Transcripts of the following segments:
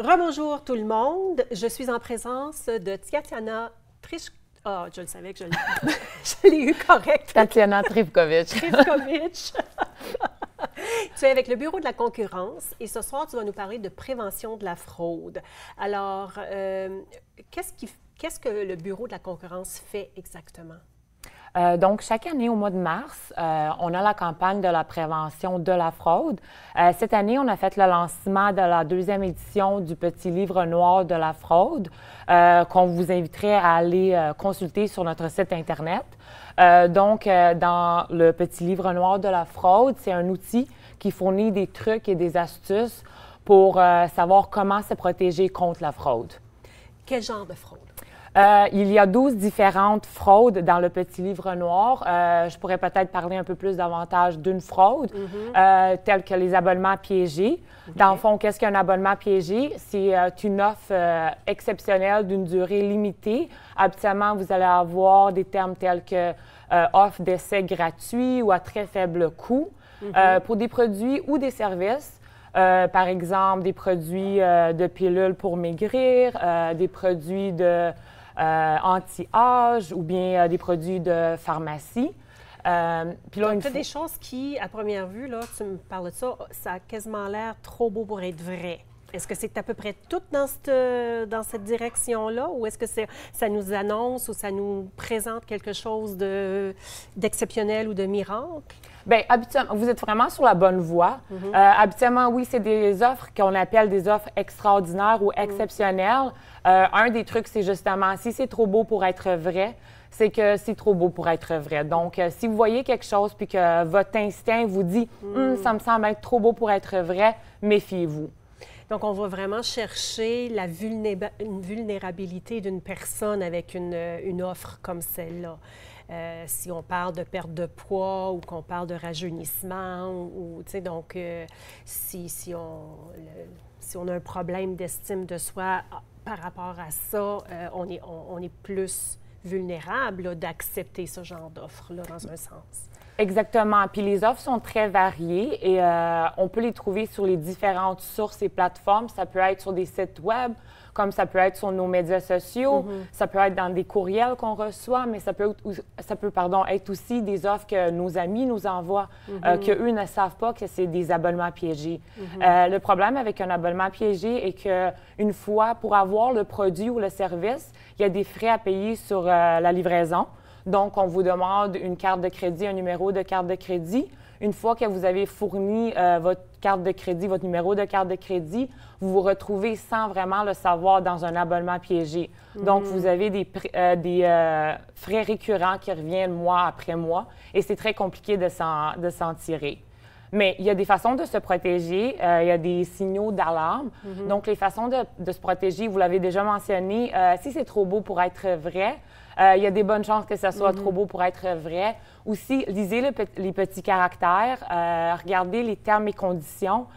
Rebonjour tout le monde. Je suis en présence de Tatiana Trish. Ah, je le savais que je l'ai eu correct. Tatiana Trivkovic. Trivkovic. Tu es avec le Bureau de la concurrence et ce soir, tu vas nous parler de prévention de la fraude. Alors, qu'est-ce que le Bureau de la concurrence fait exactement? Donc, chaque année, au mois de mars, on a la campagne de la prévention de la fraude. Cette année, on a fait le lancement de la 2e édition du Petit livre noir de la fraude, qu'on vous inviterait à aller consulter sur notre site Internet. Dans le Petit livre noir de la fraude, c'est un outil qui fournit des trucs et des astuces pour savoir comment se protéger contre la fraude. Quel genre de fraude? Il y a 12 différentes fraudes dans le Petit livre noir. Je pourrais peut-être parler un peu plus davantage d'une fraude, telle que les abonnements piégés. Okay. Dans le fond, qu'est-ce qu'un abonnement piégé? C'est une offre exceptionnelle d'une durée limitée. Habituellement, vous allez avoir des termes tels que offre d'essai gratuit ou à très faible coût pour des produits ou des services. Par exemple, des produits de pilules pour maigrir, des produits de anti-âge ou bien des produits de pharmacie. Puis là, tu as des choses qui, à première vue, là, tu me parles de ça, ça a quasiment l'air trop beau pour être vrai. Est-ce que c'est à peu près tout dans cette direction-là ou est-ce que ça nous annonce ou ça nous présente quelque chose d'exceptionnel ou de miracle? Bien, habituellement, vous êtes vraiment sur la bonne voie. Habituellement, oui, c'est des offres qu'on appelle des offres extraordinaires ou exceptionnelles. Un des trucs, c'est justement, si c'est trop beau pour être vrai, c'est que c'est trop beau pour être vrai. Donc, si vous voyez quelque chose puis que votre instinct vous dit « ça me semble être trop beau pour être vrai », méfiez-vous. Donc, on va vraiment chercher la vulnérabilité d'une personne avec une offre comme celle-là. Si on parle de perte de poids ou qu'on parle de rajeunissement, ou tu sais, donc, si on a un problème d'estime de soi par rapport à ça, on est plus vulnérable d'accepter ce genre d'offre-là, dans un sens. Exactement. Puis les offres sont très variées et on peut les trouver sur les différentes sources et plateformes. Ça peut être sur des sites web, comme ça peut être sur nos médias sociaux, ça peut être dans des courriels qu'on reçoit, mais ça peut être aussi des offres que nos amis nous envoient, qu'eux ne savent pas que c'est des abonnements piégés. Le problème avec un abonnement piégé est qu'une fois, pour avoir le produit ou le service, il y a des frais à payer sur la livraison. Donc, on vous demande une carte de crédit, un numéro de carte de crédit. Une fois que vous avez fourni votre carte de crédit, votre numéro de carte de crédit, vous vous retrouvez sans vraiment le savoir dans un abonnement piégé. Donc, vous avez des frais récurrents qui reviennent mois après mois et c'est très compliqué de s'en tirer. Mais il y a des façons de se protéger, il y a des signaux d'alarme. Donc, les façons de se protéger, vous l'avez déjà mentionné, si c'est trop beau pour être vrai, il y a des bonnes chances que ça soit trop beau pour être vrai. Aussi, lisez les petits caractères, regardez les termes et conditions.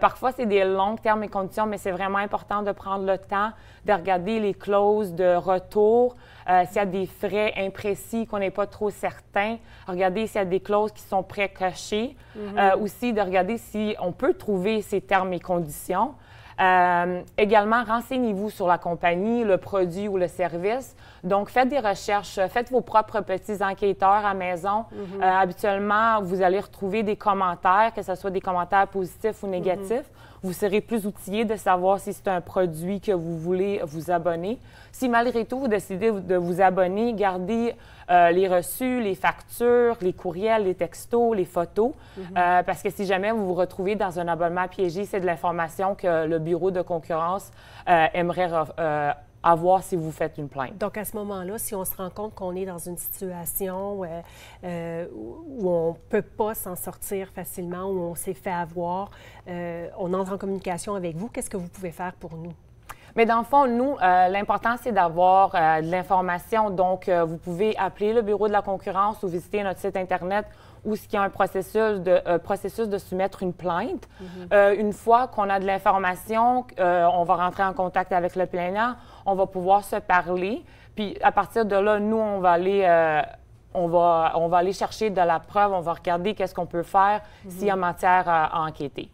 Parfois, c'est des longs termes et conditions, mais c'est vraiment important de prendre le temps de regarder les clauses de retour. S'il y a des frais imprécis, qu'on n'est pas trop certain, regardez s'il y a des clauses qui sont précochées. Aussi, de regarder si on peut trouver ces termes et conditions. Également, renseignez-vous sur la compagnie, le produit ou le service. Donc, faites des recherches, faites vos propres petits enquêteurs à maison. Habituellement, vous allez retrouver des commentaires, que ce soit des commentaires positifs ou négatifs. Vous serez plus outillé de savoir si c'est un produit que vous voulez vous abonner. Si malgré tout, vous décidez de vous abonner, gardez les reçus, les factures, les courriels, les textos, les photos. Parce que si jamais vous vous retrouvez dans un abonnement piégé, c'est de l'information que le Bureau de concurrence aimerait avoir si vous faites une plainte. Donc, à ce moment-là, si on se rend compte qu'on est dans une situation où on ne peut pas s'en sortir facilement, où on s'est fait avoir, on entre en communication avec vous, qu'est-ce que vous pouvez faire pour nous? Mais dans le fond, nous, l'important, c'est d'avoir de l'information. Donc, vous pouvez appeler le Bureau de la concurrence ou visiter notre site Internet où il y a un processus de soumettre une plainte. Une fois qu'on a de l'information, on va rentrer en contact avec le plaignant, on va pouvoir se parler. Puis, à partir de là, nous, on va aller chercher de la preuve, on va regarder qu'est-ce qu'on peut faire s'il y a matière à enquêter.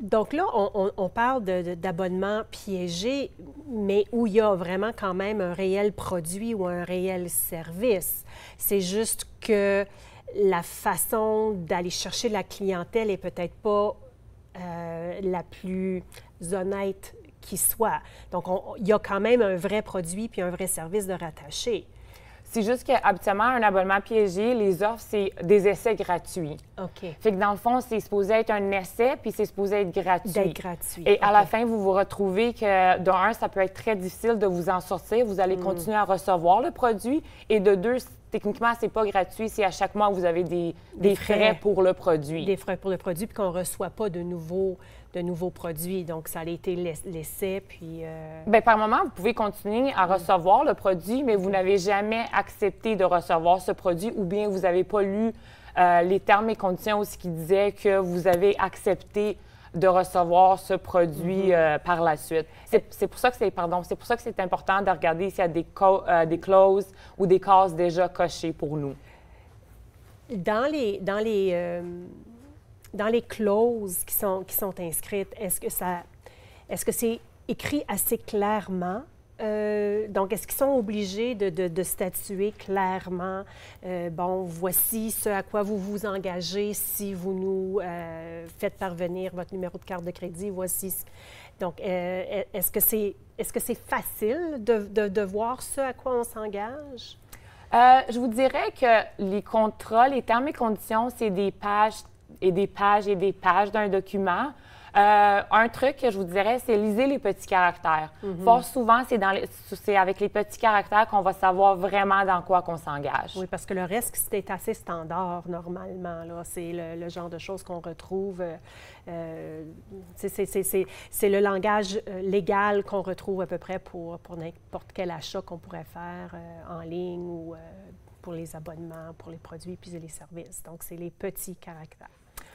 Donc là, on parle d'abonnements piégés, mais où il y a vraiment quand même un réel produit ou un réel service. C'est juste que la façon d'aller chercher la clientèle est peut-être pas la plus honnête qui soit. Donc, il y a quand même un vrai produit puis un vrai service de rattacher. C'est juste qu'habituellement, un abonnement piégé, les offres, c'est des essais gratuits. OK. Fait que dans le fond, c'est supposé être un essai, puis c'est supposé être gratuit. D'être gratuit. Et à la fin, vous vous retrouvez que, de un, ça peut être très difficile de vous en sortir. Vous allez continuer à recevoir le produit. Et de deux, techniquement, c'est pas gratuit. C'est à chaque mois, vous avez des frais pour le produit. Des frais pour le produit, puis qu'on ne reçoit pas de nouveaux produits. Donc, ça a été l'essai, puis... Bien, par moment, vous pouvez continuer à recevoir le produit, mais vous n'avez jamais accepté de recevoir ce produit ou bien vous n'avez pas lu les termes et conditions aussi qui disaient que vous avez accepté de recevoir ce produit par la suite. C'est pour ça que c'est important de regarder s'il y a des clauses ou des cases déjà cochées pour nous. Dans les clauses qui sont inscrites, est-ce que c'est écrit assez clairement? Donc, est-ce qu'ils sont obligés de statuer clairement, bon, voici ce à quoi vous vous engagez si vous nous faites parvenir votre numéro de carte de crédit, voici. Donc, est-ce que c'est facile de voir ce à quoi on s'engage? Je vous dirais que les contrats, les termes et conditions, c'est des pages et des pages et des pages d'un document. Un truc que je vous dirais, c'est lisez les petits caractères. Fort souvent, c'est avec les petits caractères qu'on va savoir vraiment dans quoi qu'on s'engage. Oui, parce que le reste, c'est assez standard normalement. C'est le genre de choses qu'on retrouve. C'est le langage légal qu'on retrouve à peu près pour n'importe quel achat qu'on pourrait faire en ligne ou pour les abonnements, pour les produits puis les services. Donc, c'est les petits caractères.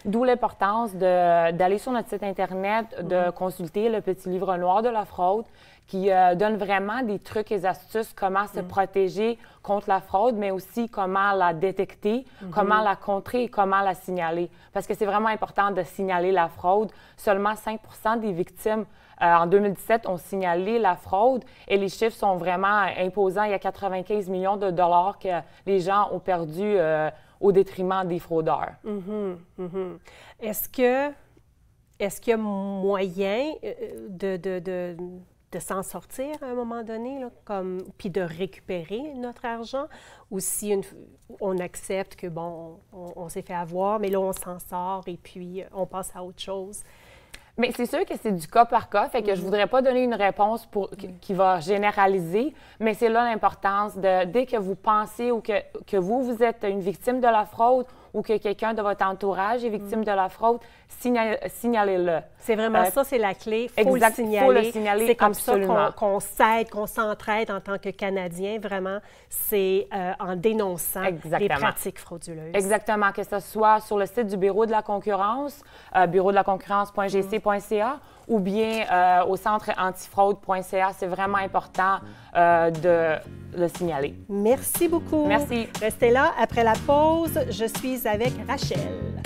D'où l'importance d'aller sur notre site Internet, de consulter le petit livre noir de la fraude qui donne vraiment des trucs et astuces, comment se protéger contre la fraude, mais aussi comment la détecter, comment la contrer et comment la signaler. Parce que c'est vraiment important de signaler la fraude. Seulement 5 des victimes en 2017 ont signalé la fraude et les chiffres sont vraiment imposants. Il y a 95 millions de dollars que les gens ont perdu au détriment des fraudeurs. Est-ce qu'il y a moyen de s'en sortir à un moment donné, là, puis de récupérer notre argent, ou si on accepte que, bon, on s'est fait avoir, mais là, on s'en sort et puis on passe à autre chose? Mais c'est sûr que c'est du cas par cas, fait que je voudrais pas donner une réponse qui va généraliser, mais c'est là l'importance dès que vous pensez ou que vous êtes une victime de la fraude ou que quelqu'un de votre entourage est victime de la fraude, signalez-le. C'est vraiment ça, c'est la clé. Il faut le signaler. C'est comme ça qu'on s'aide, qu'on s'entraide en tant que Canadien, vraiment. C'est en dénonçant les pratiques frauduleuses. Exactement, que ce soit sur le site du Bureau de la concurrence, bureau-de-la-concurrence.gc.ca, ou bien au centre antifraude.ca. C'est vraiment important de le signaler. Merci beaucoup. Merci. Restez là. Après la pause, je suis avec Rachel.